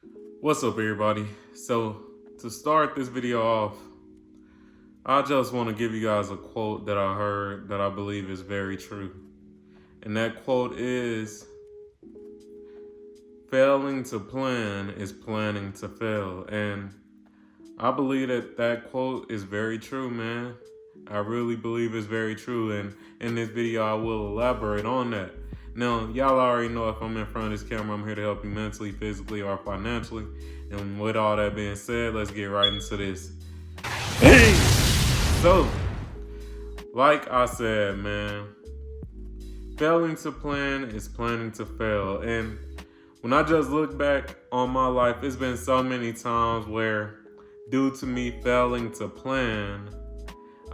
What's up, everybody? So, to start this video off, I just want to give you guys a quote that I heard that I believe is very true. And that quote is, failing to plan is planning to fail. And I believe that quote is very true, man. I really believe it's very true. And in this video, I will elaborate on that. Now, y'all already know if I'm in front of this camera, I'm here to help you mentally, physically, or financially. And with all that being said, let's get right into this. Hey! So, like I said, man, failing to plan is planning to fail. And when I just look back on my life, it's been so many times where, due to me failing to plan,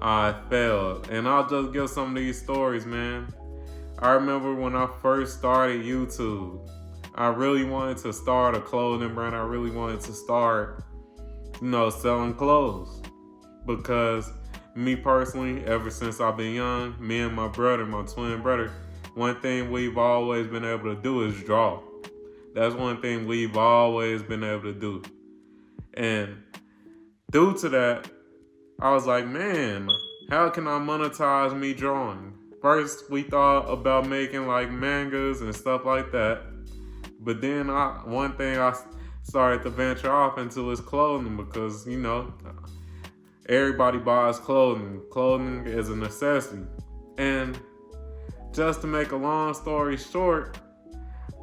I failed. And I'll just give some of these stories, man. I remember when I first started YouTube, I really wanted to start a clothing brand. I really wanted to start, selling clothes. Because me personally, ever since I've been young, me and my brother, my twin brother, one thing we've always been able to do is draw. That's one thing we've always been able to do. And due to that, I was like, man, how can I monetize me drawing? First, we thought about making like mangas and stuff like that. But then one thing I started to venture off into is clothing because, everybody buys clothing. Clothing is a necessity. And just to make a long story short,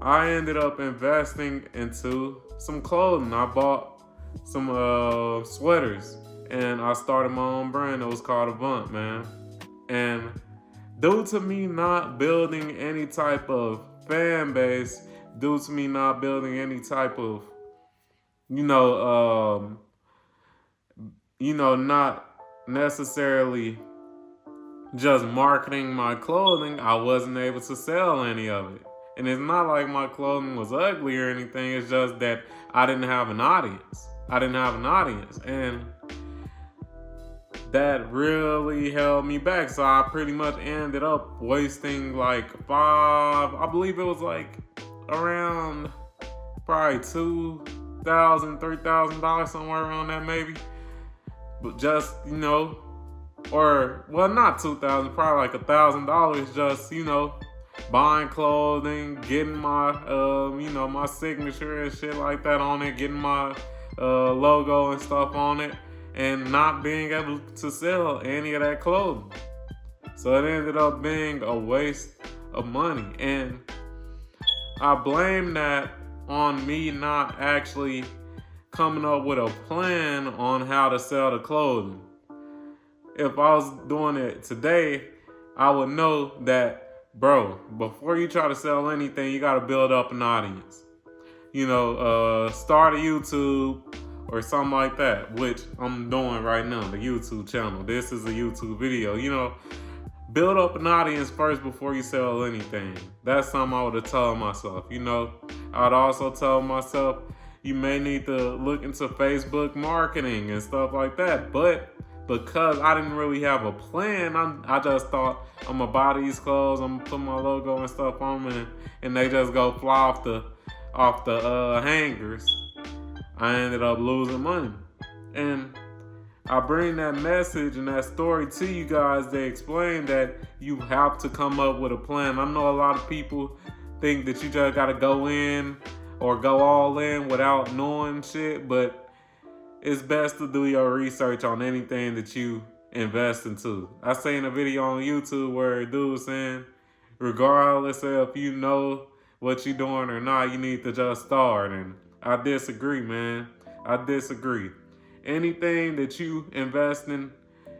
I ended up investing into some clothing. I bought some sweaters and I started my own brand. It was called Avant, man. And due to me not building any type of fan base, due to me not building any type of, not necessarily just marketing my clothing, I wasn't able to sell any of it. And it's not like my clothing was ugly or anything. It's just that I didn't have an audience. And that really held me back. So I pretty much ended up wasting like I believe it was like around probably $2,000, $3,000, somewhere around that maybe. But just, or well, not 2,000, probably like $1,000 just, buying clothing, getting my, my signature and shit like that on it, getting my logo and stuff on it, and not being able to sell any of that clothing. So it ended up being a waste of money. And I blame that on me not actually coming up with a plan on how to sell the clothing. If I was doing it today, I would know that, bro, before you try to sell anything, you got to build up an audience. Start a YouTube or something like that, which I'm doing right now, the YouTube channel. This is a YouTube video. Build up an audience first before you sell anything. That's something I would have told myself. I'd also tell myself, you may need to look into Facebook marketing and stuff like that. But because I didn't really have a plan, I just thought, I'm going to buy these clothes, I'm going to put my logo and stuff on them, and they just go fly off the hangers. I ended up losing money. And I bring that message and that story to you guys to explain that you have to come up with a plan. I know a lot of people think that you just got to go in or go all in without knowing shit, but it's best to do your research on anything that you invest into. I seen a video on YouTube where a dude was saying, regardless of if you know what you're doing or not, you need to just start. And I disagree, man. I disagree. Anything that you invest in,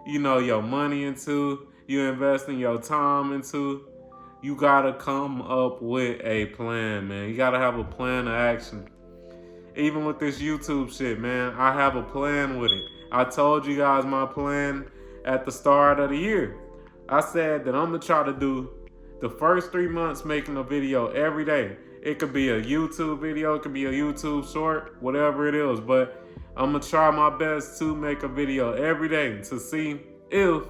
your money into, you invest in your time into, you gotta come up with a plan, man. You gotta have a plan of action. Even with this YouTube shit, man, I have a plan with it. I told you guys my plan at the start of the year. I said that I'm gonna try to do the first 3 months making a video every day. It could be a YouTube video, it could be a YouTube short, whatever it is. But I'm gonna try my best to make a video every day to see if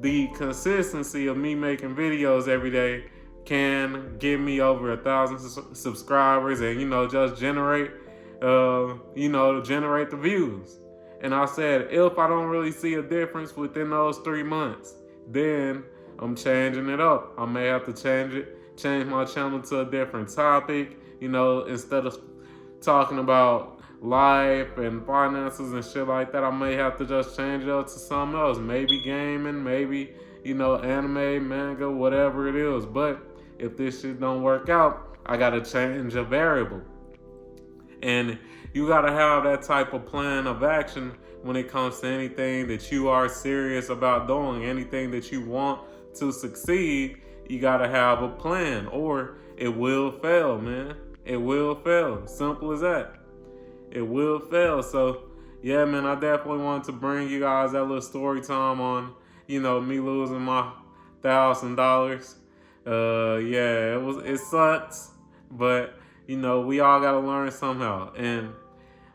the consistency of me making videos every day can give me over 1,000 subscribers and, just generate to generate the views. And I said, if I don't really see a difference within those 3 months, then I'm changing it up. I may have to change my channel to a different topic, instead of talking about life and finances and shit like that. I may have to just change it up to something else. Maybe gaming, maybe, anime, manga, whatever it is. But if this shit don't work out, I gotta change a variable. And you gotta have that type of plan of action when it comes to anything that you are serious about doing, anything that you want to succeed. You gotta have a plan, or it will fail, man. It will fail. Simple as that. It will fail. So, yeah, man, I definitely wanted to bring you guys that little story time on, me losing my $1,000. Yeah, it sucks, but we all gotta learn somehow. And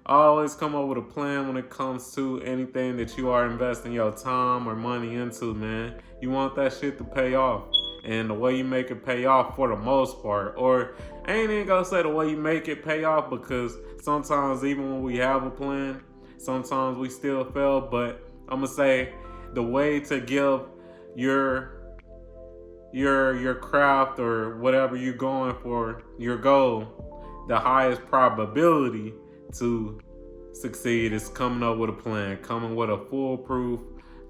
I always come up with a plan when it comes to anything that you are investing your time or money into, man. You want that shit to pay off. And the way you make it pay off, for the most part, or I ain't even gonna say the way you make it pay off, because sometimes even when we have a plan, sometimes we still fail. But I'm gonna say the way to give your craft or whatever you're going for, your goal, the highest probability to succeed is coming up with a plan, coming with a foolproof,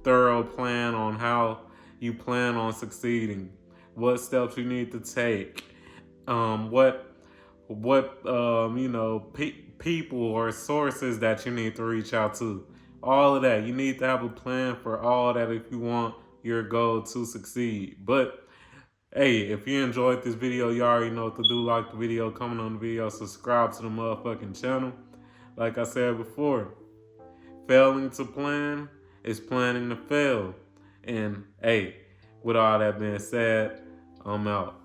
thorough plan on how you plan on succeeding, what steps you need to take, people or sources that you need to reach out to. All of that. You need to have a plan for all that if you want your goal to succeed. But hey, if you enjoyed this video, you already know what to do. Like the video, comment on the video, subscribe to the motherfucking channel. Like I said before, failing to plan is planning to fail. And hey, with all that being said, I'm out.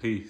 Peace.